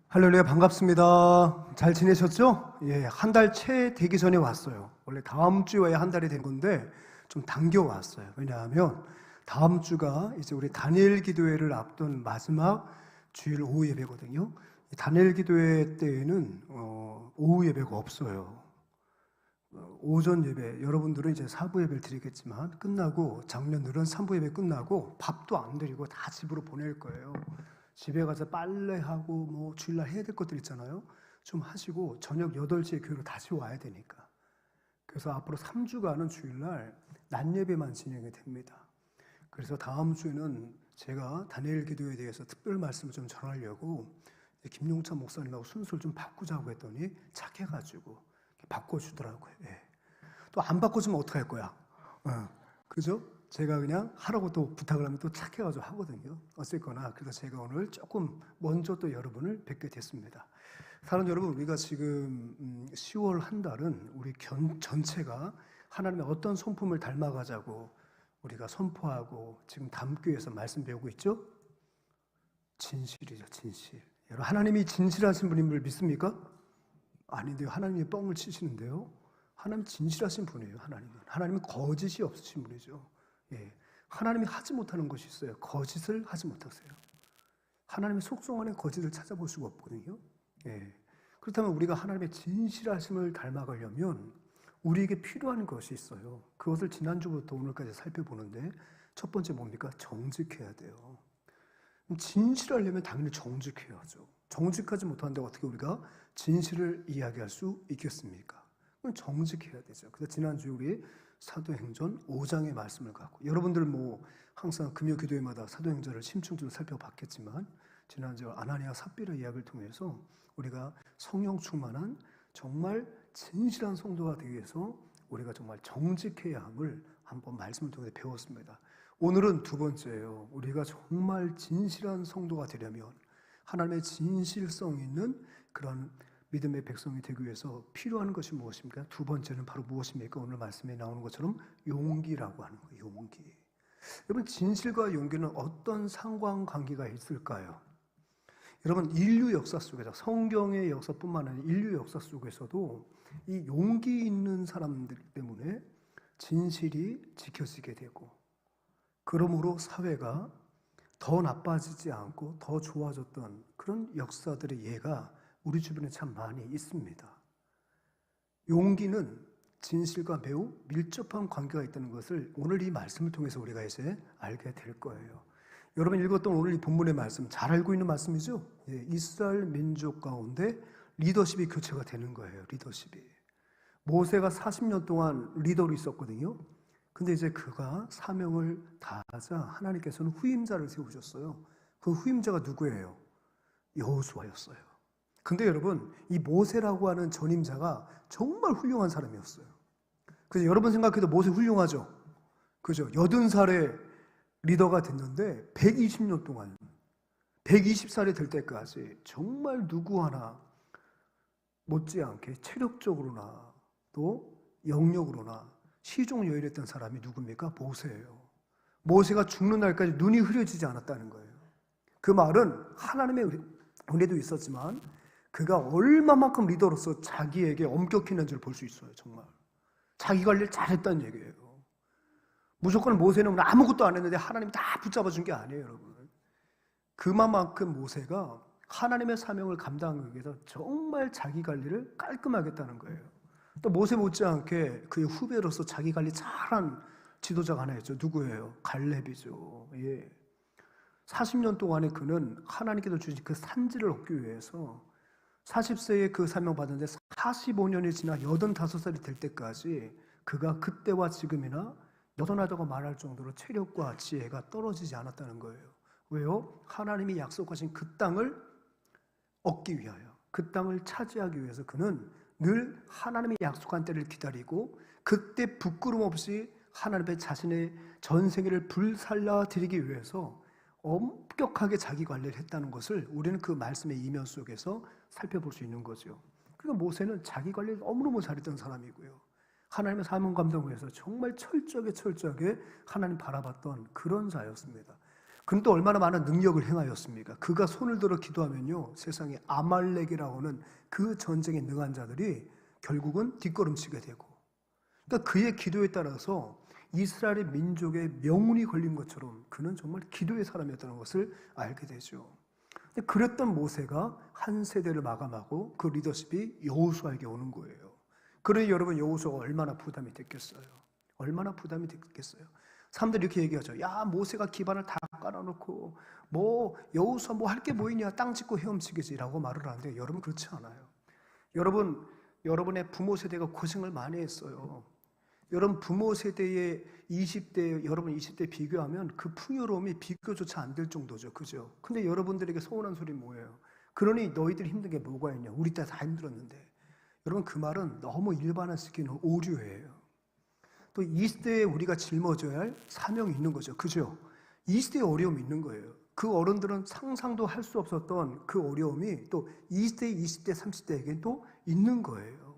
할렐루야, 반갑습니다. 잘 지내셨죠? 예, 한 달 채 되기 전에 왔어요. 원래 다음 주에 한 달이 된 건데 좀 당겨 왔어요. 왜냐하면 다음 주가 이제 우리 다니엘 기도회를 앞둔 마지막 주일 오후 예배거든요. 다니엘 기도회 때에는 오후 예배가 없어요. 오전 예배, 여러분들은 이제 사부 예배를 드리겠지만 끝나고, 작년들은 삼부 예배 끝나고 밥도 안 드리고 다 집으로 보낼 거예요. 집에 가서 빨래하고 뭐 주일날 해야 될 것들 있잖아요. 좀 하시고 저녁 8시에 교회로 다시 와야 되니까. 그래서 앞으로 3주간은 주일날 낮 예배만 진행이 됩니다. 그래서 다음 주에는 제가 다니엘 기도에 대해서 특별 말씀을 좀 전하려고 김용찬 목사님하고 순서를 좀 바꾸자고 했더니 착해가지고 바꿔주더라고요. 예. 또 안 바꿔주면 어떡할 거야? 그죠? 제가 그냥 하라고 또 부탁을 하면 또 착해가지고 하거든요. 어쨌거나 그래서 제가 오늘 조금 먼저 또 여러분을 뵙게 됐습니다. 사랑하는 여러분, 우리가 지금 10월 한 달은 우리 전체가 하나님의 어떤 성품을 닮아가자고 우리가 선포하고 지금 담기 위해서 말씀 배우고 있죠? 진실이죠, 진실. 여러분, 하나님이 진실하신 분인 줄 믿습니까? 아닌데요. 하나님이 뻥을 치시는데요. 하나님 진실하신 분이에요. 하나님은 거짓이 없으신 분이죠. 예. 하나님이 하지 못하는 것이 있어요. 거짓을 하지 못하세요. 하나님의 속성 안에 거짓을 찾아볼 수가 없거든요. 예. 그렇다면 우리가 하나님의 진실하심을 닮아가려면 우리에게 필요한 것이 있어요. 그것을 지난주부터 오늘까지 살펴보는데 첫 번째 뭡니까? 정직해야 돼요. 진실하려면 당연히 정직해야죠. 정직하지 못하는데 어떻게 우리가 진실을 이야기할 수 있겠습니까? 그럼 정직해야 되죠. 그래서 지난주에 우리 사도행전 5장의 말씀을 갖고, 여러분들 뭐 항상 금요 기도회마다 사도행전을 심층적으로 살펴봤겠지만 지난주 아나니아 삽비라 이야기를 통해서 우리가 성령 충만한 정말 진실한 성도가 되기 위해서 우리가 정말 정직해야 함을 한번 말씀을 통해 배웠습니다. 오늘은 두 번째예요. 우리가 정말 진실한 성도가 되려면, 하나님의 진실성 있는 그런 믿음의 백성이 되기 위해서 필요한 것이 무엇입니까? 두 번째는 바로 무엇입니까? 오늘 말씀에 나오는 것처럼 용기라고 하는 거예요. 용기. 여러분, 진실과 용기는 어떤 상관관계가 있을까요? 여러분, 인류 역사 속에서, 성경의 역사뿐만 아니라 인류 역사 속에서도 이 용기 있는 사람들 때문에 진실이 지켜지게 되고, 그러므로 사회가 더 나빠지지 않고 더 좋아졌던 그런 역사들의 예가 우리 주변에 참 많이 있습니다. 용기는 진실과 매우 밀접한 관계가 있다는 것을 오늘 이 말씀을 통해서 우리가 이제 알게 될 거예요. 여러분 읽었던 오늘 이 본문의 말씀 잘 알고 있는 말씀이죠? 예, 이스라엘 민족 가운데 리더십이 교체가 되는 거예요. 리더십이. 모세가 40년 동안 리더로 있었거든요. 근데 이제 그가 사명을 다하자 하나님께서는 후임자를 세우셨어요. 그 후임자가 누구예요? 여호수아였어요. 근데 여러분, 이 모세라고 하는 전임자가 정말 훌륭한 사람이었어요. 그래서 여러분 생각해도 모세 훌륭하죠? 그죠? 80살에 리더가 됐는데 120년 동안, 120살이 될 때까지 정말 누구 하나 못지않게 체력적으로나 또 영역으로나 시종여일했던 사람이 누굽니까? 모세예요. 모세가 죽는 날까지 눈이 흐려지지 않았다는 거예요. 그 말은 하나님의 은혜도 있었지만 그가 얼마만큼 리더로서 자기에게 엄격했는지를 볼 수 있어요. 정말 자기 관리를 잘했다는 얘기예요. 무조건 모세는 아무것도 안 했는데 하나님이 다 붙잡아 준 게 아니에요. 여러분, 그만큼 모세가 하나님의 사명을 감당하기 위해서 정말 자기 관리를 깔끔하게 했다는 거예요. 또 모세 못지않게 그의 후배로서 자기 관리 잘한 지도자가 하나 있죠. 누구예요? 갈렙이죠. 예. 40년 동안에 그는 하나님께서 주신 그 산지를 얻기 위해서 40세에 그 사명 받았는데 45년이 지나 85살이 될 때까지 그가 그때와 지금이나 여전하다고 말할 정도로 체력과 지혜가 떨어지지 않았다는 거예요. 왜요? 하나님이 약속하신 그 땅을 얻기 위하여, 그 땅을 차지하기 위해서 그는 늘 하나님의 약속한 때를 기다리고 그때 부끄럼 없이 하나님 앞에 자신의 전생애를 불살라 드리기 위해서 엄격하게 자기 관리를 했다는 것을 우리는 그 말씀의 이면 속에서 살펴볼 수 있는 거죠. 그러니까 모세는 자기 관리를 너무너무 잘했던 사람이고요. 하나님의 사명 감당을 위해서 정말 철저하게 하나님 바라봤던 그런 자였습니다. 그는 또 얼마나 많은 능력을 행하였습니까? 그가 손을 들어 기도하면요, 세상에 아말렉이라고 하는 그 전쟁에 능한 자들이 결국은 뒷걸음치게 되고, 그러니까 그의 기도에 따라서 이스라엘의 민족의 명운이 걸린 것처럼 그는 정말 기도의 사람이었다는 것을 알게 되죠. 근데 그랬던 모세가 한 세대를 마감하고 그 리더십이 여호수아에게 오는 거예요. 그러니 여러분, 여호수아가 얼마나 부담이 됐겠어요? 얼마나 부담이 됐겠어요? 사람들이 이렇게 얘기하죠. 야, 모세가 기반을 다 깔아놓고 뭐 여호수아 뭐 할 게 뭐 있냐, 땅 짓고 헤엄치기지라고 말을 하는데, 여러분 그렇지 않아요. 여러분의 부모 세대가 고생을 많이 했어요. 여러분 부모 세대의 20대, 여러분 20대 비교하면 그 풍요로움이 비교조차 안 될 정도죠. 그죠? 근데 여러분들에게 서운한 소리 뭐예요? 그러니 너희들이 힘든 게 뭐가 있냐? 우리 때 다 힘들었는데. 여러분 그 말은 너무 일반화시키는 오류예요. 또 이 시대에 우리가 짊어져야 할 사명이 있는 거죠. 그죠? 이 시대에 어려움이 있는 거예요. 그 어른들은 상상도 할 수 없었던 그 어려움이 또 이 시대, 20대, 30대에겐 또 있는 거예요.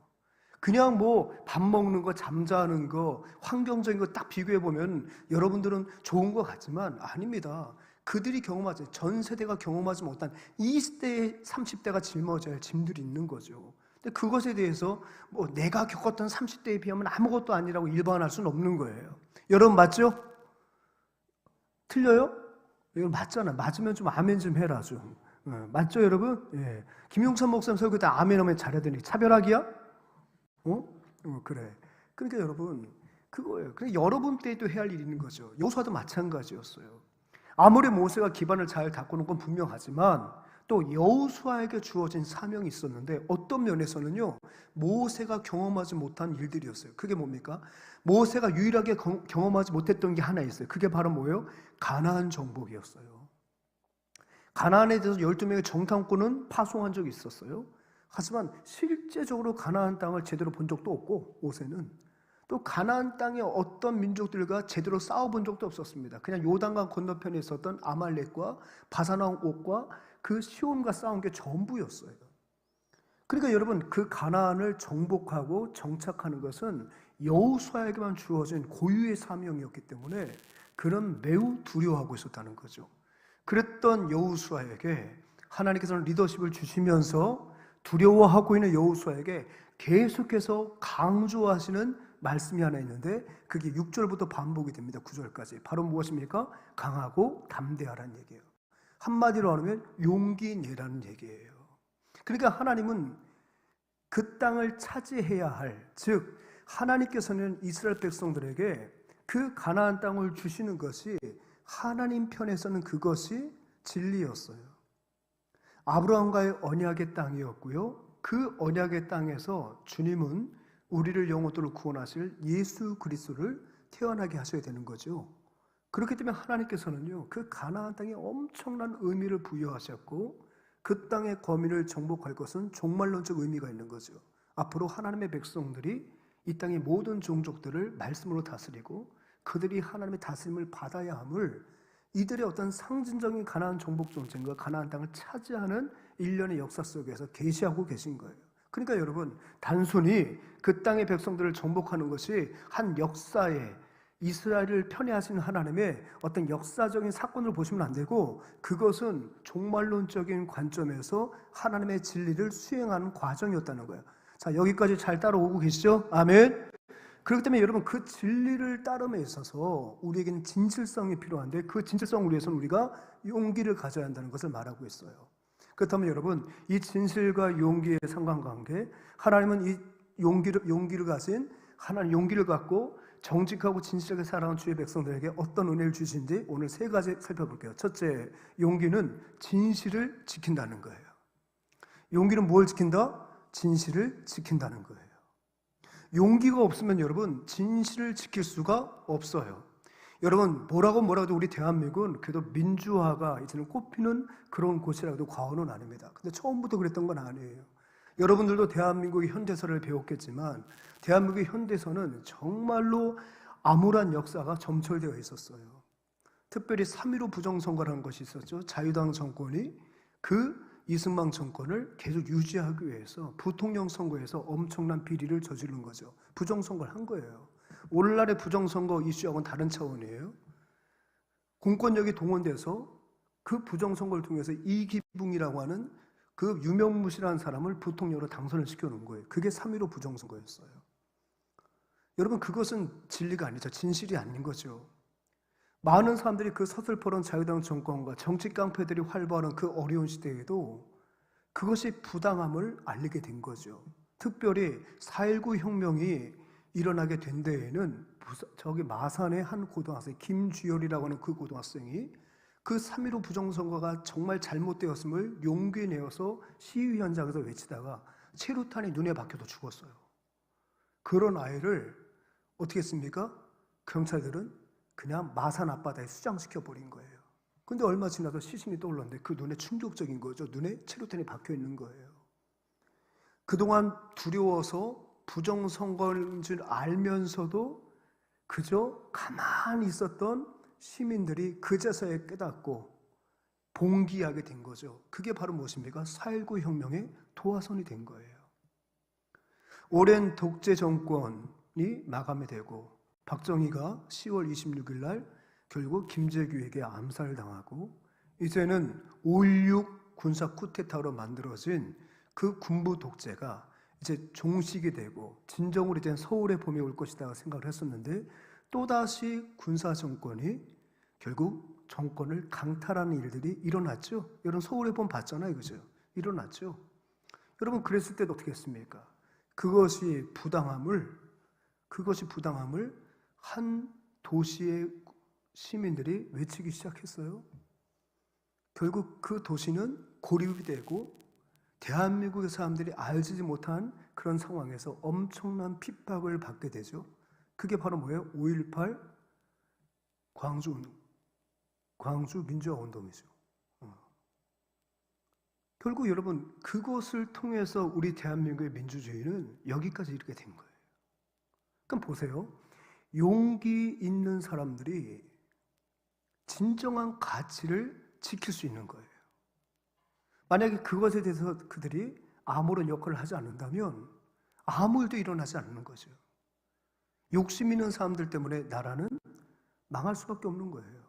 그냥 뭐 밥 먹는 거, 잠자는 거, 환경적인 거 딱 비교해 보면 여러분들은 좋은 것 같지만 아닙니다. 그들이 경험하지, 전 세대가 경험하지 못한 20대, 30대가 짊어져야 할 짐들이 있는 거죠. 근데 그것에 대해서 뭐 내가 겪었던 30대에 비하면 아무것도 아니라고 일반화할 수는 없는 거예요. 여러분 맞죠? 틀려요? 이거 맞잖아. 맞으면 좀 아멘 좀 해라 좀. 맞죠 여러분? 예. 김용찬 목사님 설교 때 아멘 하면 잘하더니 차별하기야? 그래. 그러니까 여러분 그거예요. 그러니까 여러분 때도 해야 할 일이 있는 거죠. 여호수아도 마찬가지였어요. 아무리 모세가 기반을 잘 닦고는 건 분명하지만 또 여호수아에게 주어진 사명이 있었는데, 어떤 면에서는요 모세가 경험하지 못한 일들이었어요. 그게 뭡니까? 모세가 유일하게 경험하지 못했던 게 하나 있어요. 그게 바로 뭐예요? 가나안 정복이었어요. 가나안에 대해서 12명의 정탐꾼은 파송한 적이 있었어요. 하지만 실제적으로 가나안 땅을 제대로 본 적도 없고, 모세는 또 가나안 땅의 어떤 민족들과 제대로 싸워본 적도 없었습니다. 그냥 요단강 건너편에 있었던 아말렉과 바산왕 옥과 그 시온과 싸운 게 전부였어요. 그러니까 여러분 그 가나안을 정복하고 정착하는 것은 여호수아에게만 주어진 고유의 사명이었기 때문에 그는 매우 두려워하고 있었다는 거죠. 그랬던 여호수아에게 하나님께서는 리더십을 주시면서 두려워하고 있는 여호수아에게 계속해서 강조하시는 말씀이 하나 있는데, 그게 6절부터 반복이 됩니다. 9절까지. 바로 무엇입니까? 강하고 담대하라는 얘기예요. 한마디로 하면 용기 내라는 얘기예요. 그러니까 하나님은 그 땅을 차지해야 할, 즉 하나님께서는 이스라엘 백성들에게 그 가나안 땅을 주시는 것이 하나님 편에서는 그것이 진리였어요. 아브라함과의 언약의 땅이었고요. 그 언약의 땅에서 주님은 우리를 영혼들을 구원하실 예수 그리스도를 태어나게 하셔야 되는 거죠. 그렇기 때문에 하나님께서는요 그 가나안 땅에 엄청난 의미를 부여하셨고, 그 땅의 거민을 정복할 것은 종말론적 의미가 있는 거죠. 앞으로 하나님의 백성들이 이 땅의 모든 종족들을 말씀으로 다스리고 그들이 하나님의 다스림을 받아야 함을 이들의 어떤 상징적인 가나안 정복 전쟁과 가나안 땅을 차지하는 일련의 역사 속에서 계시하고 계신 거예요. 그러니까 여러분 단순히 그 땅의 백성들을 정복하는 것이 한 역사에 이스라엘을 편애하시는 하나님의 어떤 역사적인 사건을 보시면 안 되고, 그것은 종말론적인 관점에서 하나님의 진리를 수행하는 과정이었다는 거예요. 자, 여기까지 잘 따라오고 계시죠? 아멘. 그렇기 때문에 여러분 그 진리를 따름에 있어서 우리에게는 진실성이 필요한데, 그 진실성을 위해서는 우리가 용기를 가져야 한다는 것을 말하고 있어요. 그렇다면 여러분 이 진실과 용기의 상관관계, 하나님은 이 용기를 가진 하나님, 용기를 갖고 정직하고 진실하게 살아가는 주의 백성들에게 어떤 은혜를 주신지 오늘 세 가지 살펴볼게요. 첫째, 용기는 진실을 지킨다는 거예요. 용기는 뭘 지킨다? 진실을 지킨다는 거예요. 용기가 없으면 여러분 진실을 지킬 수가 없어요. 여러분 뭐라고 해도 우리 대한민국은 그래도 민주화가 이제는 꼽히는 그런 곳이라고 해도 과언은 아닙니다. 근데 처음부터 그랬던 건 아니에요. 여러분들도 대한민국의 현대사를 배웠겠지만 대한민국의 현대사는 정말로 암울한 역사가 점철되어 있었어요. 특별히 3.15 부정선거라는 것이 있었죠. 자유당 정권이 그 이승만 정권을 계속 유지하기 위해서 부통령 선거에서 엄청난 비리를 저지른 거죠. 부정선거를 한 거예요. 오늘날의 부정선거 이슈하고는 다른 차원이에요. 공권력이 동원돼서 그 부정선거를 통해서 이기붕이라고 하는 그 유명무실한 사람을 부통령으로 당선을 시켜놓은 거예요. 그게 3.15 부정선거였어요. 여러분, 그것은 진리가 아니죠. 진실이 아닌 거죠. 많은 사람들이 그 서슬퍼런 자유당 정권과 정치 깡패들이 활발한 그 어려운 시대에도 그것이 부당함을 알리게 된 거죠. 특별히 4.19 혁명이 일어나게 된 데에는 저기 마산의 한 고등학생, 김주열이라고 하는 그 고등학생이 그 3.15 부정선거가 정말 잘못되었음을 용기 내어서 시위 현장에서 외치다가 체류탄이 눈에 박혀도 죽었어요. 그런 아이를 어떻게 했습니까? 경찰들은 그냥 마산 앞바다에 수장시켜버린 거예요. 근데 얼마 지나서 시신이 떠올랐는데 그 눈에 충격적인 거죠. 눈에 체류탄이 박혀 있는 거예요. 그동안 두려워서 부정선거인 줄 알면서도 그저 가만히 있었던 시민들이 그제서야 깨닫고 봉기하게 된 거죠. 그게 바로 무엇입니까? 4.19 혁명의 도화선이 된 거예요. 오랜 독재 정권이 마감이 되고 박정희가 10월 26일 날 결국 김재규에게 암살당하고 이제는 5.16 군사 쿠데타로 만들어진 그 군부 독재가 이제 종식이 되고 진정으로 이제 서울의 봄이 올 것이다 생각을 했었는데 또다시 군사 정권이 결국 정권을 강탈하는 일들이 일어났죠. 여러분 서울의 봄 봤잖아요. 그죠? 일어났죠. 여러분 그랬을 때도 어떻게 했습니까? 그것이 부당함을 한 도시의 시민들이 외치기 시작했어요. 결국 그 도시는 고립이 되고 대한민국의 사람들이 알지 못한 그런 상황에서 엄청난 핍박을 받게 되죠. 그게 바로 뭐예요? 5.18 광주 민주화 운동이죠. 결국 여러분 그것을 통해서 우리 대한민국의 민주주의는 여기까지 이렇게 된 거예요. 그럼 보세요. 용기 있는 사람들이 진정한 가치를 지킬 수 있는 거예요. 만약에 그것에 대해서 그들이 아무런 역할을 하지 않는다면 아무 일도 일어나지 않는 거죠. 욕심 있는 사람들 때문에 나라는 망할 수밖에 없는 거예요.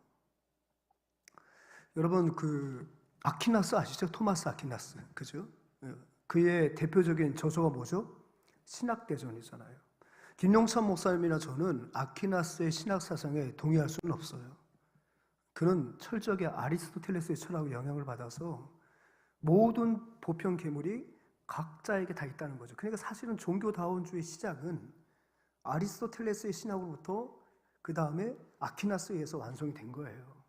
여러분 그 아퀴나스 아시죠? 토마스 아퀴나스, 그죠? 그의 대표적인 저서가 뭐죠? 신학대전이잖아요. 김용찬 목사님이나 저는 아퀴나스의 신학 사상에 동의할 수는 없어요. 그는 철저하게 아리스토텔레스의 철학에 영향을 받아서 모든 보편 계물이 각자에게 다 있다는 거죠. 그러니까 사실은 종교다원주의 시작은 아리스토텔레스의 신학으로부터 그 다음에 아퀴나스에 의해서 완성이 된 거예요.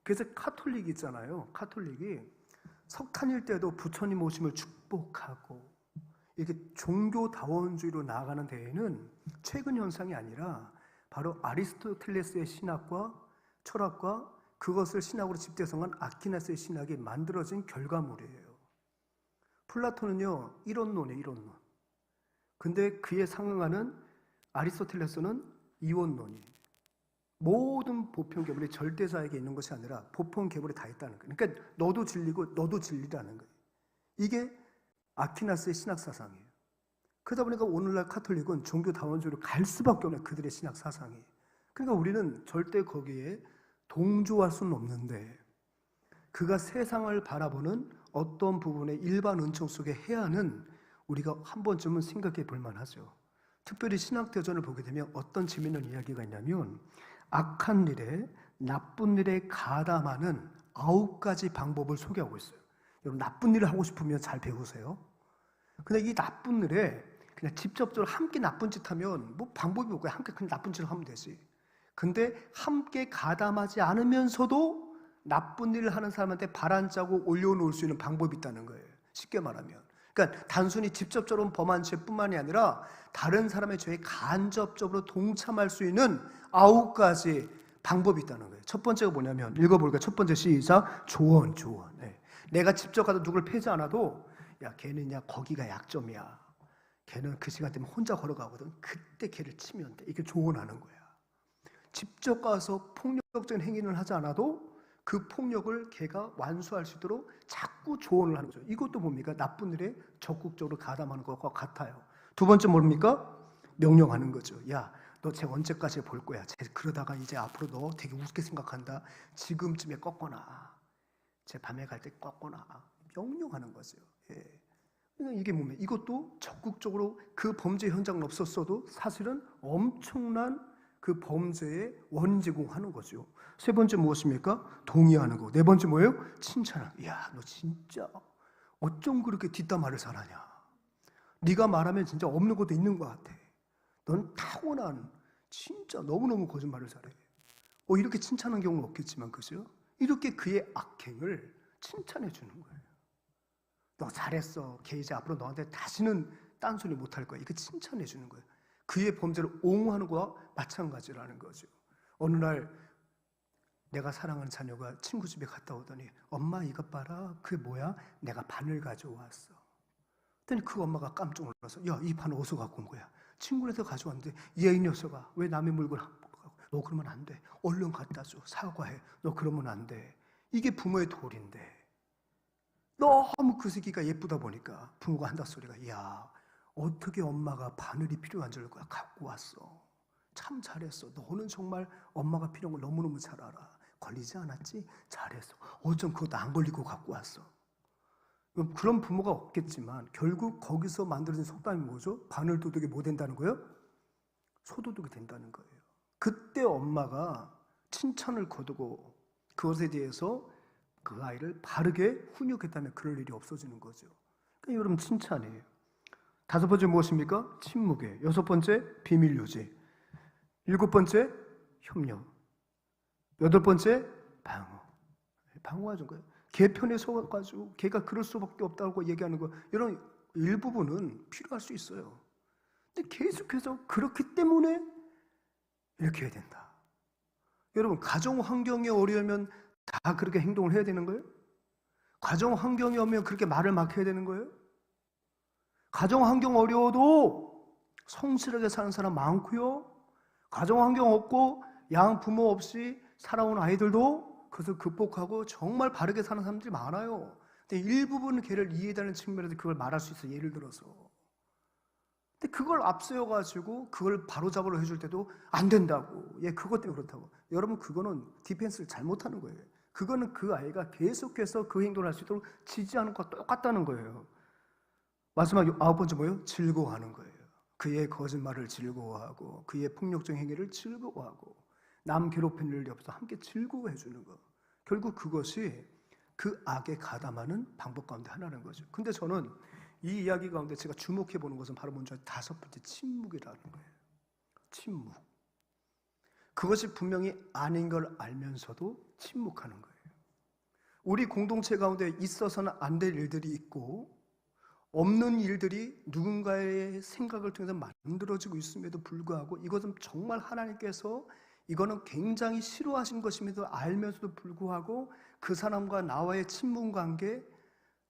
그래서 카톨릭이 있잖아요. 카톨릭이 석탄일 때도 부처님 오심을 축복하고 이렇게 종교다원주의로 나아가는 데에는 최근 현상이 아니라 바로 아리스토텔레스의 신학과 철학과 그것을 신학으로 집대성한 아퀴나스의 신학이 만들어진 결과물이에요. 플라톤은요, 이론론이에요, 이론론. 근데 그에 상응하는 아리스토텔레스는 이원론이에요. 모든 보편 계물이 절대자에게 있는 것이 아니라 보편 계물이 다 있다는 거예요. 그러니까 너도 진리고 너도 진리라는 거예요. 이게 아퀴나스의 신학 사상이에요. 그러다 보니까 오늘날 카톨릭은 종교다원주의로 갈 수밖에 없는 그들의 신학 사상이에요. 그러니까 우리는 절대 거기에 동조할 수는 없는데 그가 세상을 바라보는 어떤 부분의 일반 은총 속에 해야는 우리가 한 번쯤은 생각해 볼 만하죠. 특별히 신학대전을 보게 되면 어떤 재미있는 이야기가 있냐면 악한 일에 나쁜 일에 가담하는 9가지 방법을 소개하고 있어요. 여러분 나쁜 일을 하고 싶으면 잘 배우세요. 근데 이 나쁜 일에 그냥 직접적으로 함께 나쁜 짓 하면 뭐 방법이 없고 함께 그냥 나쁜 짓을 하면 되지. 근데 함께 가담하지 않으면서도 나쁜 일을 하는 사람한테 바란짜고 올려놓을 수 있는 방법이 있다는 거예요. 쉽게 말하면. 그러니까 단순히 직접적으로 범한 죄뿐만이 아니라 다른 사람의 죄에 간접적으로 동참할 수 있는 9가지 방법이 있다는 거예요. 첫 번째가 뭐냐면 읽어볼까요? 첫 번째 시작. 조언. 네. 내가 직접 가서 누굴 패지 않아도 야 걔는 야 거기가 약점이야. 걔는 그 시간 되면 혼자 걸어가거든. 그때 걔를 치면 돼. 이렇게 조언하는 거야. 직접 가서 폭력적인 행위를 하지 않아도 그 폭력을 걔가 완수할 수 있도록 자꾸 조언을 하는 거죠. 이것도 뭡니까? 나쁜 일에 적극적으로 가담하는 것과 같아요. 두 번째 뭡니까? 명령하는 거죠. 야, 너 쟤 언제까지 볼 거야? 쟤 그러다가 이제 앞으로 너 되게 우습게 생각한다. 지금쯤에 꺾어놔. 쟤 밤에 갈 때 꺾어놔. 명령하는 거죠. 예. 그러니까 이게 뭡니까? 이것도 적극적으로 그 범죄 현장은 없었어도 사실은 엄청난 그 범죄에 원제공하는 거죠. 세 번째 무엇입니까? 동의하는 거. 네 번째 뭐예요? 칭찬하는. 야, 너 진짜 어쩜 그렇게 뒷담화를 잘하냐. 네가 말하면 진짜 없는 것도 있는 것 같아. 넌 타고난 진짜 너무너무 거짓말을 잘해. 이렇게 칭찬하는 경우는 없겠지만 그죠? 이렇게 그의 악행을 칭찬해 주는 거예요. 너 잘했어. 걔 이제 앞으로 너한테 다시는 딴소리 못할 거야. 이렇게 칭찬해 주는 거예요. 그의 범죄를 옹호하는 거와 마찬가지라는 거죠. 어느 날 내가 사랑하는 자녀가 친구 집에 갔다 오더니 엄마 이것 봐라. 그게 뭐야? 내가 바늘 가져왔어. 그랬더니 그 엄마가 깜짝 놀라서 야, 이 바늘 어디서 갖고 온 거야? 친구한테 가져왔는데 얘 이 녀석아 왜 남의 물건 너 그러면 안 돼. 얼른 갖다 줘. 사과해. 너 그러면 안 돼. 이게 부모의 도리인데 너무 그 새끼가 예쁘다 보니까 부모가 한다 소리가 야 어떻게 엄마가 바늘이 필요한 줄 알고 갖고 왔어. 참 잘했어. 너는 정말 엄마가 필요한 걸 너무너무 잘 알아. 걸리지 않았지? 잘했어. 어쩜 그것도 안 걸리고 갖고 왔어. 그런 부모가 없겠지만 결국 거기서 만들어진 속담이 뭐죠? 바늘 도둑이 뭐 된다는 거예요? 소도둑이 된다는 거예요. 그때 엄마가 칭찬을 거두고 그것에 대해서 그 아이를 바르게 훈육했다면 그럴 일이 없어지는 거죠. 그러니까 여러분 칭찬이에요. 다섯 번째 무엇입니까? 침묵이에요. 여섯 번째 비밀 유지. 일곱 번째 협력. 여덟 번째 방어. 방어하는 거예요. 걔 편에 서가지고 걔가 그럴 수밖에 없다고 얘기하는 거 이런 일부분은 필요할 수 있어요. 근데 계속해서 그렇기 때문에 이렇게 해야 된다. 여러분 가정 환경이 어려우면 다 그렇게 행동을 해야 되는 거예요? 가정 환경이 오면 그렇게 말을 막 해야 되는 거예요? 가정 환경 어려워도 성실하게 사는 사람 많고요. 가정 환경 없고 양 부모 없이 살아온 아이들도 그것을 극복하고 정말 바르게 사는 사람들이 많아요. 근데 일부분은 걔를 이해하는 측면에서 그걸 말할 수 있어요. 예를 들어서. 근데 그걸 앞세워가지고 그걸 바로잡으려 해줄 때도 안 된다고. 그것 때문에 그렇다고. 여러분 그거는 디펜스를 잘못하는 거예요. 그거는 그 아이가 계속해서 그 행동을 할 수 있도록 지지하는 것과 똑같다는 거예요. 마지막 아홉 번째 뭐예요? 즐거워하는 거예요. 그의 거짓말을 즐거워하고 그의 폭력적 행위를 즐거워하고 남 괴롭히는 일 없어 함께 즐거워해 주는 거. 결국 그것이 그 악에 가담하는 방법 가운데 하나라는 거죠. 근데 저는 이 이야기 가운데 제가 주목해 보는 것은 바로 먼저 다섯 번째 침묵이라는 거예요. 침묵. 그것이 분명히 아닌 걸 알면서도 침묵하는 거예요. 우리 공동체 가운데 있어서는 안 될 일들이 있고 없는 일들이 누군가의 생각을 통해서 만들어지고 있음에도 불구하고 이것은 정말 하나님께서 이거는 굉장히 싫어하신 것임에도 알면서도 불구하고 그 사람과 나와의 친분 관계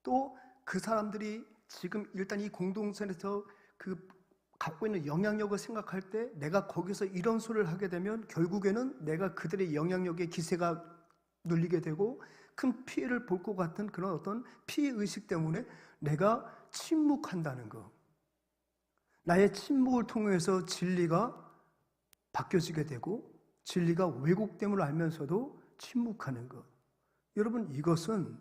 또 그 사람들이 지금 일단 이 공동체에서 그 갖고 있는 영향력을 생각할 때 내가 거기서 이런 소리를 하게 되면 결국에는 내가 그들의 영향력에 기세가 눌리게 되고 큰 피해를 볼 것 같은 그런 어떤 피해의식 때문에 내가 침묵한다는 것. 나의 침묵을 통해서 진리가 바뀌어지게 되고 진리가 왜곡됨을 알면서도 침묵하는 것. 여러분 이것은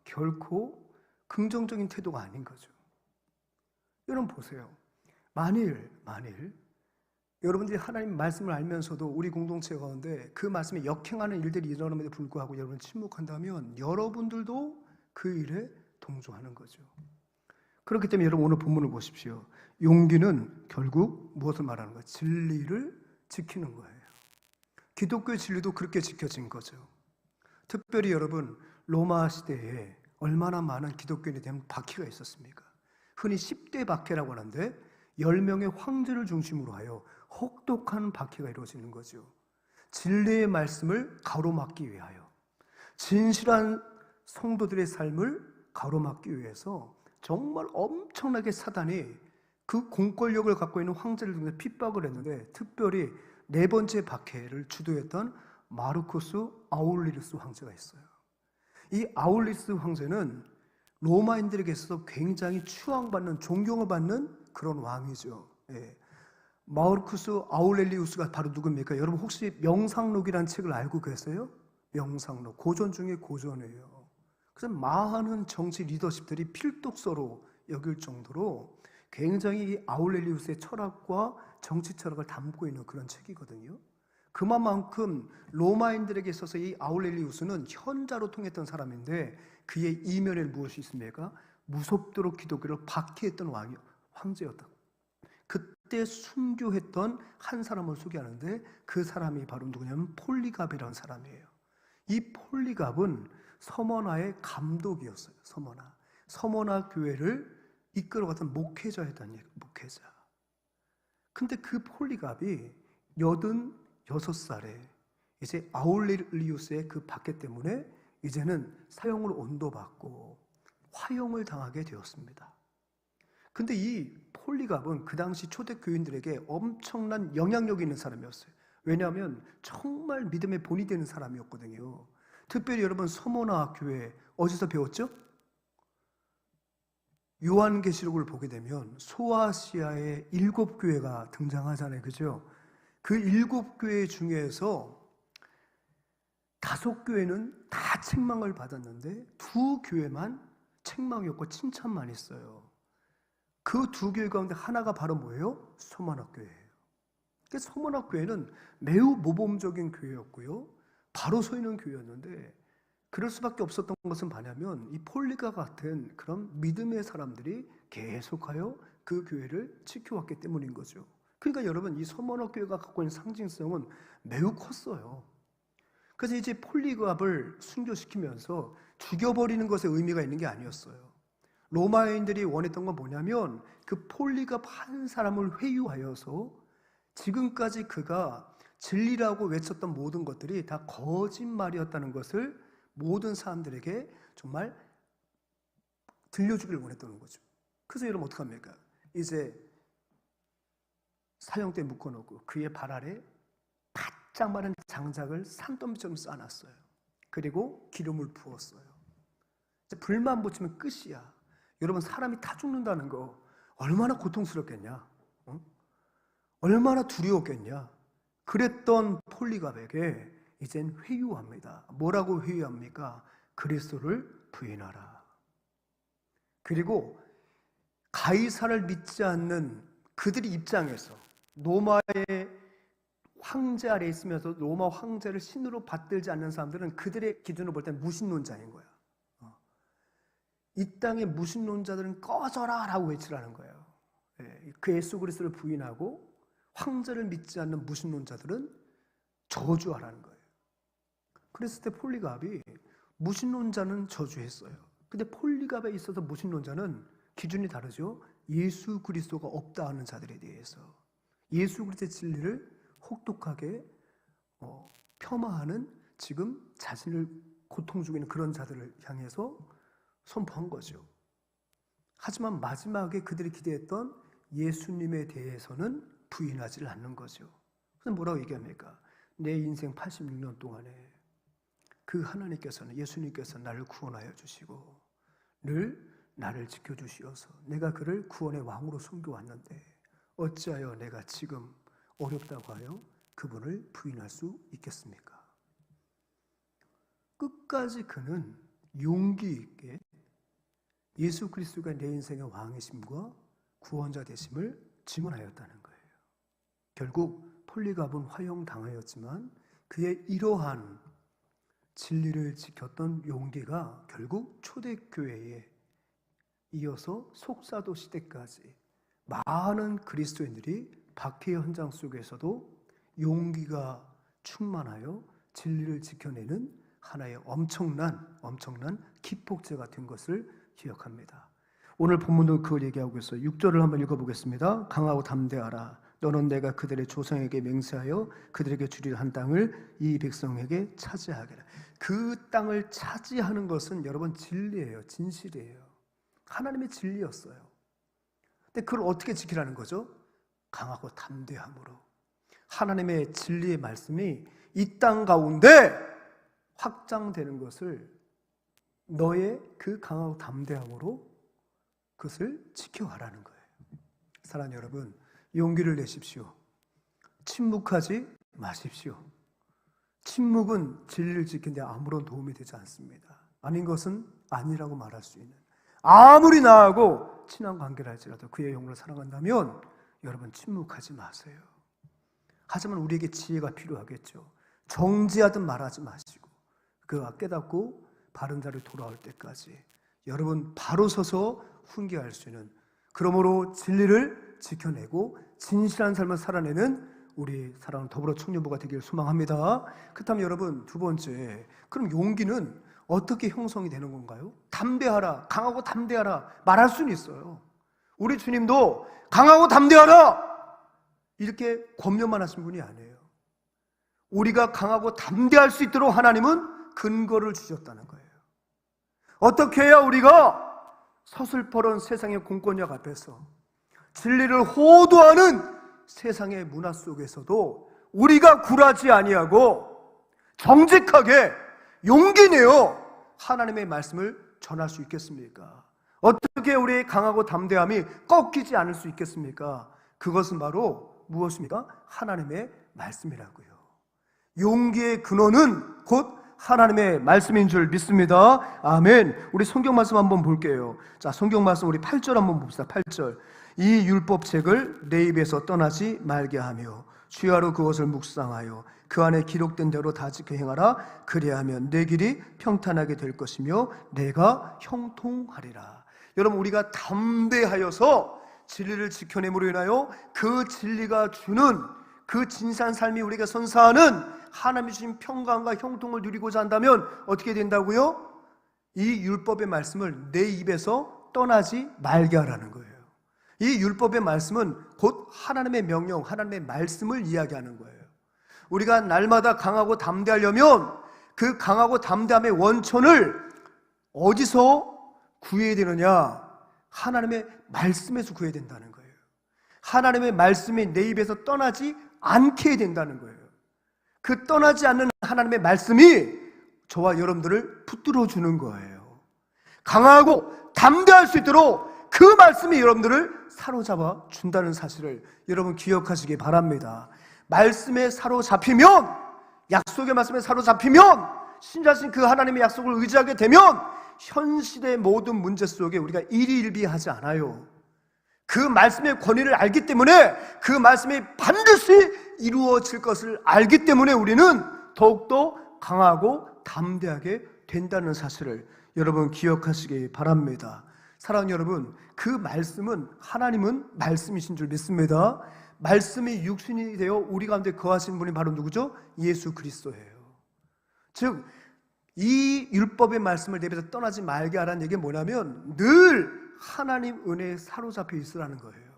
결코 긍정적인 태도가 아닌 거죠. 여러분 보세요. 만일 여러분들이 하나님 말씀을 알면서도 우리 공동체 가운데 그 말씀에 역행하는 일들이 일어남에도 불구하고 여러분 침묵한다면 여러분들도 그 일에 동조하는 거죠. 그렇기 때문에 여러분 오늘 본문을 보십시오. 용기는 결국 무엇을 말하는 거예요? 진리를 지키는 거예요. 기독교의 진리도 그렇게 지켜진 거죠. 특별히 여러분 로마 시대에 얼마나 많은 기독교인에 대한 박해가 있었습니까? 흔히 10대 박해라고 하는데 10명의 황제를 중심으로 하여 혹독한 박해가 이루어지는 거죠. 진리의 말씀을 가로막기 위하여 진실한 성도들의 삶을 가로막기 위해서 정말 엄청나게 사단이 그 공권력을 갖고 있는 황제를 통해서 핍박을 했는데 특별히 네 번째 박해를 주도했던 마르쿠스 아울리우스 황제가 있어요. 이 아울리우스 황제는 로마인들에게 있어서 굉장히 추앙받는 존경을 받는 그런 왕이죠. 마르쿠스 아우렐리우스가 바로 누굽니까? 여러분 혹시 명상록이라는 책을 알고 계세요? 명상록, 고전 중에 고전이에요. 그래서 많은 정치 리더십들이 필독서로 여길 정도로 굉장히 이 아우렐리우스의 철학과 정치 철학을 담고 있는 그런 책이거든요. 그만큼 로마인들에게 있어서 이 아우렐리우스는 현자로 통했던 사람인데 그의 이면에 무엇이 있습니까? 무섭도록 기독교를 박해했던 황제였다. 그때 순교했던 한 사람을 소개하는데 그 사람이 바로 누구냐면 폴리갑이라는 사람이에요. 이 폴리갑은 서머나의 감독이었어요. 서머나 교회를 이끌어갔던 목회자였다는 얘기예요. 목회자. 근데 그 폴리갑이 86살에 이제 아울레리우스의 그 박해 때문에 이제는 사형을 온도받고 화형을 당하게 되었습니다. 근데 이 폴리갑은 그 당시 초대교인들에게 엄청난 영향력이 있는 사람이었어요. 왜냐하면 정말 믿음의 본이 되는 사람이었거든요. 특별히 여러분 서머나 교회 어디서 배웠죠? 요한계시록을 보게 되면 소아시아의 7교회가 등장하잖아요. 그죠? 그 7교회 중에서 5교회는 다 책망을 받았는데 2교회만 책망이 없고 칭찬만 있어요. 그 2교회 가운데 하나가 바로 뭐예요? 서머나교회예요. 그래서 서머나교회는 매우 모범적인 교회였고요. 바로 서 있는 교회였는데 그럴 수밖에 없었던 것은 뭐냐면 이 폴리가 같은 그런 믿음의 사람들이 계속하여 그 교회를 지켜왔기 때문인 거죠. 그러니까 여러분 이 서머나교회가 갖고 있는 상징성은 매우 컸어요. 그래서 이제 폴리갑을 순교시키면서 죽여버리는 것에 의미가 있는 게 아니었어요. 로마인들이 원했던 건 뭐냐면 그 폴리갑 한 사람을 회유하여서 지금까지 그가 진리라고 외쳤던 모든 것들이 다 거짓말이었다는 것을 모든 사람들에게 정말 들려주기를 원했던 거죠. 그래서 여러분 어떡합니까? 이제 사형대에 묶어놓고 그의 발 아래 바짝 마른 장작을 산더미처럼 쌓아놨어요. 그리고 기름을 부었어요. 불만 붙이면 끝이야. 여러분 사람이 다 죽는다는 거 얼마나 고통스럽겠냐? 얼마나 두려웠겠냐? 그랬던 폴리갑에게 이젠 회유합니다. 뭐라고 회유합니까? 그리스도를 부인하라. 그리고 가이사를 믿지 않는 그들의 입장에서 로마의 황제 아래에 있으면서 로마 황제를 신으로 받들지 않는 사람들은 그들의 기준으로 볼 땐 무신론자인 거야. 이 땅의 무신론자들은 꺼져라 라고 외치라는 거예요. 그 예수 그리스도를 부인하고 황제를 믿지 않는 무신론자들은 저주하라는 거예요. 그랬을 때 폴리갑이 무신론자는 저주했어요. 근데 폴리갑에 있어서 무신론자는 기준이 다르죠. 예수 그리스도가 없다 하는 자들에 대해서 예수 그리스도의 진리를 혹독하게 폄하하는 지금 자신을 고통 주고 있는 그런 자들을 향해서 선포한 거죠. 하지만 마지막에 그들이 기대했던 예수님에 대해서는 부인하지 않는 거죠. 그래서 뭐라고 얘기합니까? 내 인생 86년 동안에 그 하나님께서는 예수님께서 나를 구원하여 주시고 늘 나를 지켜주시어서 내가 그를 구원의 왕으로 섬겨왔는데 어찌하여 내가 지금 어렵다고 하여 그분을 부인할 수 있겠습니까? 끝까지 그는 용기 있게 예수 그리스도가 내 인생의 왕이심과 구원자 되심을 증언하였다는 거예요. 결국 폴리갑은 화형당하였지만 그의 이러한 진리를 지켰던 용기가 결국 초대교회에 이어서 속사도 시대까지 많은 그리스도인들이 박해 현장 속에서도 용기가 충만하여 진리를 지켜내는 하나의 엄청난 기폭제가 된 것을 기억합니다. 오늘 본문도 그걸 얘기하고 있어요. 6절을 한번 읽어보겠습니다. 강하고 담대하라. 너는 내가 그들의 조상에게 맹세하여 그들에게 주리라 한 땅을 이 백성에게 차지하게라. 그 땅을 차지하는 것은 여러분 진리예요. 진실이에요. 하나님의 진리였어요. 근데 그걸 어떻게 지키라는 거죠? 강하고 담대함으로. 하나님의 진리의 말씀이 이 땅 가운데 확장되는 것을 너의 그 강하고 담대함으로 그것을 지켜가라는 거예요. 사랑하는 여러분, 용기를 내십시오. 침묵하지 마십시오. 침묵은 진리를 지키는데 아무런 도움이 되지 않습니다. 아닌 것은 아니라고 말할 수 있는, 아무리 나하고 친한 관계를 할지라도 그의 영혼을 사랑한다면 여러분 침묵하지 마세요. 하지만 우리에게 지혜가 필요하겠죠. 정지하듯 말하지 마시고 그가 깨닫고 바른 자를 돌아올 때까지 여러분 바로 서서 훈계할 수 있는, 그러므로 진리를 지켜내고 진실한 삶을 살아내는 우리 사랑하는 더불어 청년부가 되기를 소망합니다. 그렇다면 여러분, 두 번째, 그럼 용기는 어떻게 형성이 되는 건가요? 담대하라, 강하고 담대하라 말할 수는 있어요. 우리 주님도 강하고 담대하라 이렇게 권면만 하신 분이 아니에요. 우리가 강하고 담대할 수 있도록 하나님은 근거를 주셨다는 거예요. 어떻게 해야 우리가 서슬퍼런 세상의 공권력 앞에서 진리를 호도하는 세상의 문화 속에서도 우리가 굴하지 아니하고 정직하게 용기 내어 하나님의 말씀을 전할 수 있겠습니까? 어떻게 우리의 강하고 담대함이 꺾이지 않을 수 있겠습니까? 그것은 바로 무엇입니까? 하나님의 말씀이라고요. 용기의 근원은 곧 하나님의 말씀인 줄 믿습니다. 아멘. 우리 성경 말씀 한번 볼게요. 자, 성경 말씀 우리 8절 한번 봅시다. 8절. 이 율법책을 내 입에서 떠나지 말게 하며 주야로 그것을 묵상하여 그 안에 기록된 대로 다 지켜 행하라. 그리하면 내 길이 평탄하게 될 것이며 내가 형통하리라. 여러분, 우리가 담대하여서 진리를 지켜냄으로 인하여 그 진리가 주는 그 진실한 삶이 우리가 선사하는 하나님이 주신 평강과 형통을 누리고자 한다면 어떻게 된다고요? 이 율법의 말씀을 내 입에서 떠나지 말게 하라는 거예요. 이 율법의 말씀은 곧 하나님의 명령, 하나님의 말씀을 이야기하는 거예요. 우리가 날마다 강하고 담대하려면 그 강하고 담대함의 원천을 어디서 구해야 되느냐? 하나님의 말씀에서 구해야 된다는 거예요. 하나님의 말씀이 내 입에서 떠나지 않게 된다는 거예요. 그 떠나지 않는 하나님의 말씀이 저와 여러분들을 붙들어 주는 거예요. 강하고 담대할 수 있도록 그 말씀이 여러분들을 사로잡아 준다는 사실을 여러분 기억하시기 바랍니다. 말씀에 사로잡히면, 약속의 말씀에 사로잡히면, 신자신 그 하나님의 약속을 의지하게 되면 현 시대의 모든 문제 속에 우리가 일희일비하지 않아요. 그 말씀의 권위를 알기 때문에, 그 말씀이 반드시 이루어질 것을 알기 때문에 우리는 더욱더 강하고 담대하게 된다는 사실을 여러분 기억하시기 바랍니다. 사랑하는 여러분, 그 말씀은, 하나님은 말씀이신 줄 믿습니다. 말씀이 육신이 되어 우리 가운데 거하신 분이 바로 누구죠? 예수 그리스도예요. 즉, 이 율법의 말씀을 내 입에서 떠나지 말게 하라는 얘기는 뭐냐면 늘 하나님 은혜에 사로잡혀 있으라는 거예요.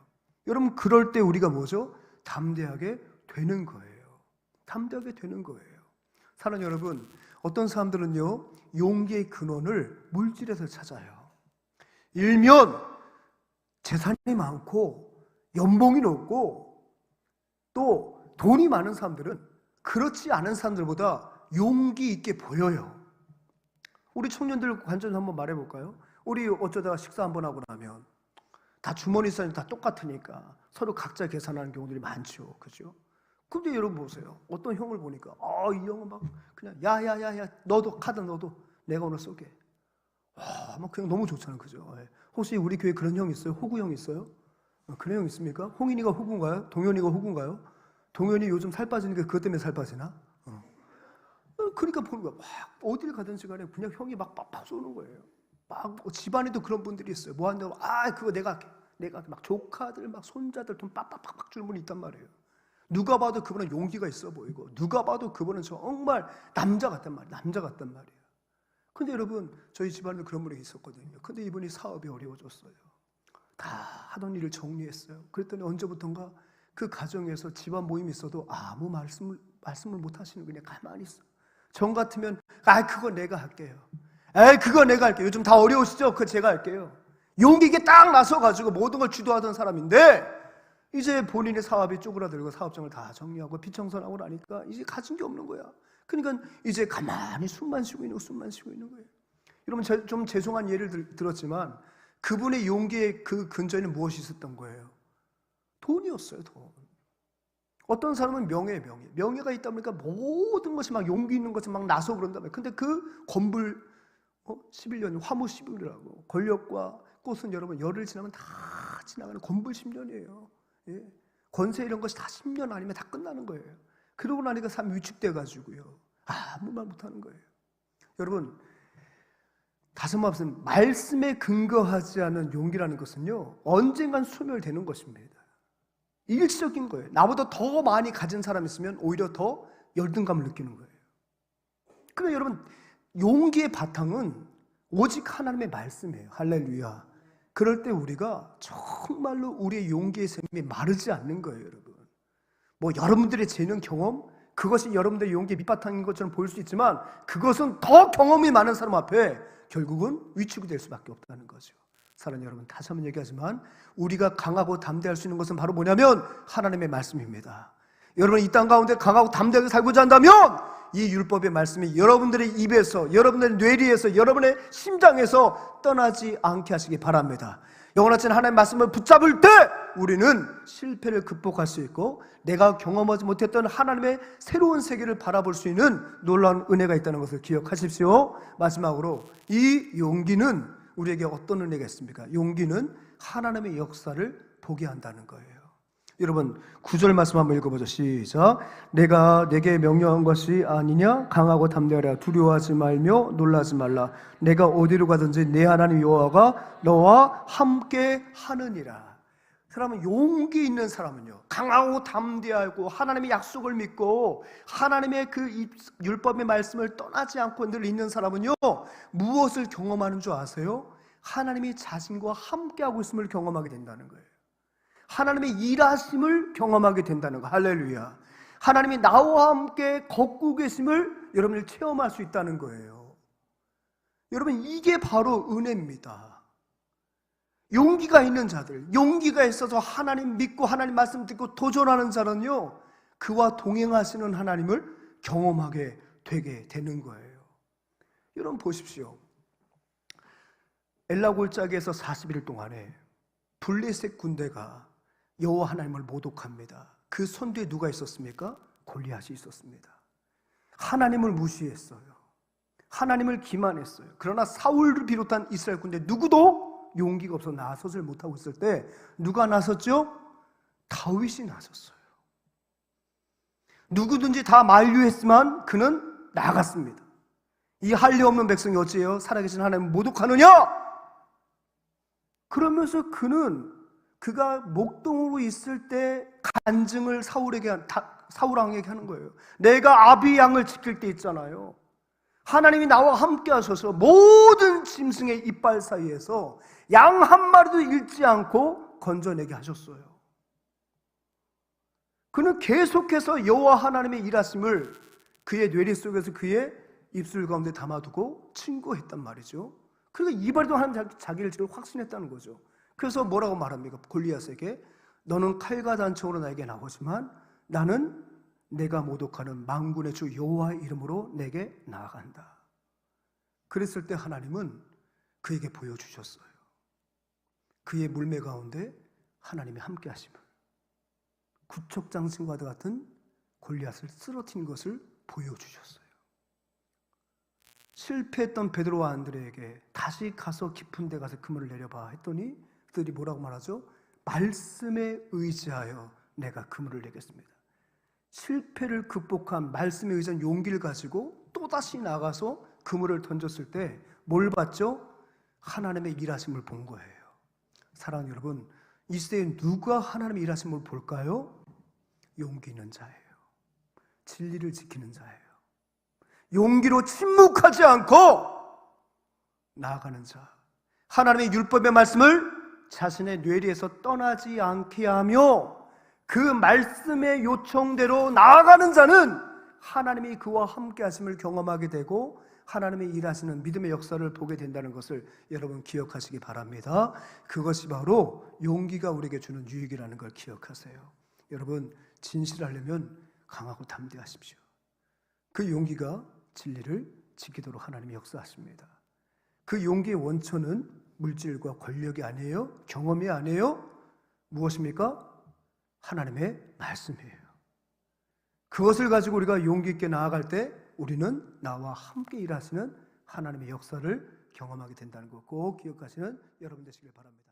여러분, 그럴 때 우리가 뭐죠? 담대하게 되는 거예요. 담대하게 되는 거예요. 사랑하는 여러분, 어떤 사람들은요, 용기의 근원을 물질에서 찾아요. 일면 재산이 많고 연봉이 높고 또 돈이 많은 사람들은 그렇지 않은 사람들보다 용기 있게 보여요. 우리 청년들 관점 한번 말해볼까요? 우리 어쩌다가 식사 한번 하고 나면 다 주머니 사이즈 다 똑같으니까 서로 각자 계산하는 경우들이 많죠. 그죠? 근데 여러분 보세요. 어떤 형을 보니까 이 형은 막 그냥 야야야야 너도 카드 너도 내가 오늘 쏠게. 막 그냥 너무 좋잖아요. 그죠? 혹시 우리 교회 그런 형 있어요? 호구 형 있어요? 그런 형 있습니까? 홍인이가 호구인가요? 동현이가 호구인가요? 동현이 요즘 살 빠지니까 그것 때문에 살 빠지나? 그러니까 보는 거야. 막 어딜 가든 시간에 그냥 형이 막 빡빡 쏘는 거예요. 막 집안에도 그런 분들이 있어요. 뭐 한다고 그거 내가 할게. 막 조카들 막 손자들 돈 빡빡빡 주는 분이 있단 말이에요. 누가 봐도 그분은 용기가 있어 보이고 누가 봐도 그분은 정말 남자 같단 말이에요. 근데 여러분, 저희 집안에도 그런 분이 있었거든요. 근데 이분이 사업이 어려워졌어요. 다 하던 일을 정리했어요. 그랬더니 언제부턴가 그 가정에서 집안 모임이 있어도 아무 말씀을 못 하시는, 그냥 가만히 있어. 전 같으면 그거 내가 할게요. 그거 내가 할게요. 요즘 다 어려우시죠? 그거 제가 할게요. 용기 있게 딱 나서가지고 모든 걸 주도하던 사람인데 이제 본인의 사업이 쪼그라들고 사업장을 다 정리하고 비청산하고 나니까 이제 가진 게 없는 거야. 그러니까 이제 가만히 숨만 쉬고 있는 거예요. 여러분, 좀 죄송한 예를 들었지만 그분의 용기의 그 근저에는 무엇이 있었던 거예요? 돈이었어요. 돈. 어떤 사람은 명예가 있다 보니까 모든 것이 막 용기 있는 것이 막 나서 그런다 말이에요. 근데 그 건불 11년, 화무 11이라고 권력과 꽃은 여러분 열흘 지나면 다 지나가는 건불 10년이에요. 예. 권세 이런 것이 다 10년 아니면 다 끝나는 거예요. 그러고 나니까 삶 위축돼 가지고요. 아무 말 못하는 거예요. 여러분, 다섯 말씀, 말씀에 근거하지 않은 용기라는 것은요, 언젠간 소멸되는 것입니다. 일시적인 거예요. 나보다 더 많이 가진 사람이 있으면 오히려 더 열등감을 느끼는 거예요. 그러면 여러분, 용기의 바탕은 오직 하나님의 말씀이에요. 할렐루야. 그럴 때 우리가 정말로 우리의 용기의 샘이 마르지 않는 거예요, 여러분. 뭐 여러분들의 재능, 경험, 그것이 여러분들의 용기의 밑바탕인 것처럼 보일 수 있지만 그것은 더 경험이 많은 사람 앞에 결국은 위축이 될 수밖에 없다는 거죠. 사랑하는 여러분, 다시 한번 얘기하지만 우리가 강하고 담대할 수 있는 것은 바로 뭐냐면 하나님의 말씀입니다. 여러분, 이 땅 가운데 강하고 담대하게 살고자 한다면 이 율법의 말씀이 여러분들의 입에서, 여러분들의 뇌리에서, 여러분의 심장에서 떠나지 않게 하시기 바랍니다. 영원하신 하나님의 말씀을 붙잡을 때 우리는 실패를 극복할 수 있고 내가 경험하지 못했던 하나님의 새로운 세계를 바라볼 수 있는 놀라운 은혜가 있다는 것을 기억하십시오. 마지막으로 이 용기는 우리에게 어떤 은혜가 있습니까? 용기는 하나님의 역사를 보게 한다는 거예요. 여러분, 9절 말씀 한번 읽어보죠. 시작. 내가 내게 명령한 것이 아니냐? 강하고 담대하라. 두려워하지 말며 놀라지 말라. 내가 어디로 가든지 내 하나님 여호와가 너와 함께 하느니라. 그러면 용기 있는 사람은요, 강하고 담대하고 하나님의 약속을 믿고 하나님의 그 율법의 말씀을 떠나지 않고 늘 있는 사람은요, 무엇을 경험하는 줄 아세요? 하나님이 자신과 함께하고 있음을 경험하게 된다는 거예요. 하나님의 일하심을 경험하게 된다는 거. 할렐루야. 하나님이 나와 함께 걷고 계심을 여러분이 체험할 수 있다는 거예요. 여러분, 이게 바로 은혜입니다. 용기가 있는 자들, 용기가 있어서 하나님 믿고 하나님 말씀 듣고 도전하는 자는요, 그와 동행하시는 하나님을 경험하게 되게 되는 거예요. 여러분 보십시오. 엘라 골짜기에서 40일 동안에 블레셋 군대가 여호와 하나님을 모독합니다. 그 선두에 누가 있었습니까? 골리앗이 있었습니다. 하나님을 무시했어요. 하나님을 기만했어요. 그러나 사울을 비롯한 이스라엘 군대 누구도 용기가 없어 나서질 못하고 있을 때 누가 나섰죠? 다윗이 나섰어요. 누구든지 다 만류했지만 그는 나갔습니다. 이 할례 없는 백성이 어찌해요? 살아계신 하나님을 모독하느냐? 그러면서 그가 목동으로 있을 때 간증을 사울 왕에게 하는 거예요. 내가 아비 양을 지킬 때 있잖아요. 하나님이 나와 함께 하셔서 모든 짐승의 이빨 사이에서 양 한 마리도 잃지 않고 건져내게 하셨어요. 그는 계속해서 여호와 하나님의 일하심을 그의 뇌리 속에서 그의 입술 가운데 담아두고 친구했단 말이죠. 그러니까 이발도 하는 자기를 지금 확신했다는 거죠. 그래서 뭐라고 말합니까? 골리앗에게 너는 칼과 단총으로 나에게 나오지만 나는 내가 모독하는 만군의 주 여호와의 이름으로 내게 나아간다. 그랬을 때 하나님은 그에게 보여주셨어요. 그의 물매 가운데 하나님이 함께 하심을, 구척장신과도 같은 골리앗을 쓰러뜨린 것을 보여주셨어요. 실패했던 베드로와 안드레에게 다시 가서 깊은 데 가서 그물을 내려봐 했더니 그들이 뭐라고 말하죠? 말씀에 의지하여 내가 그물을 내겠습니다. 실패를 극복한 말씀에 의지한 용기를 가지고 또다시 나가서 그물을 던졌을 때 뭘 봤죠? 하나님의 일하심을 본 거예요. 사랑하는 여러분, 이 시대에 누가 하나님의 일하심을 볼까요? 용기 있는 자예요. 진리를 지키는 자예요. 용기로 침묵하지 않고 나아가는 자, 하나님의 율법의 말씀을 자신의 뇌리에서 떠나지 않게 하며 그 말씀의 요청대로 나아가는 자는 하나님이 그와 함께 하심을 경험하게 되고 하나님의 일하시는 믿음의 역사를 보게 된다는 것을 여러분 기억하시기 바랍니다. 그것이 바로 용기가 우리에게 주는 유익이라는 걸 기억하세요. 여러분, 진실하려면 강하고 담대하십시오. 그 용기가 진리를 지키도록 하나님이 역사하십니다. 그 용기의 원천은 물질과 권력이 아니에요. 경험이 아니에요. 무엇입니까? 하나님의 말씀이에요. 그것을 가지고 우리가 용기 있게 나아갈 때 우리는 나와 함께 일하시는 하나님의 역사를 경험하게 된다는 것 꼭 기억하시는 여러분 되시길 바랍니다.